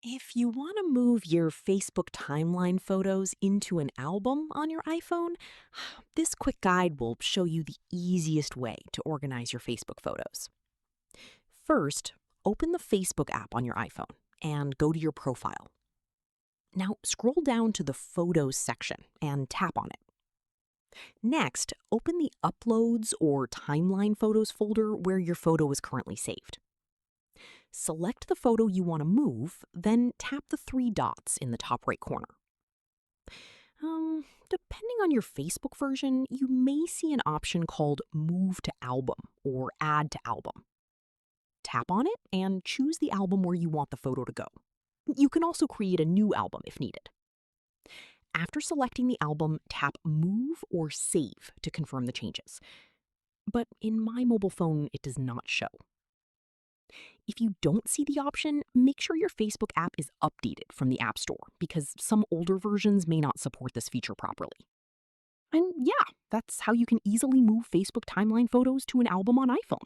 If you want to move your Facebook timeline photos into an album on your iPhone, this quick guide will show you the easiest way to organize your Facebook photos. First, open the Facebook app on your iPhone and go to your profile. Now, scroll down to the Photos section and tap on it. Next, open the Uploads or Timeline Photos folder where your photo is currently saved. Select the photo you want to move, then tap the three dots in the top right corner. Depending on your Facebook version, you may see an option called Move to Album or Add to Album. Tap on it and choose the album where you want the photo to go. You can also create a new album if needed. After selecting the album, tap Move or Save to confirm the changes. But in my mobile phone, it does not show. If you don't see the option, make sure your Facebook app is updated from the App Store because some older versions may not support this feature properly. And yeah, that's how you can easily move Facebook timeline photos to an album on iPhone.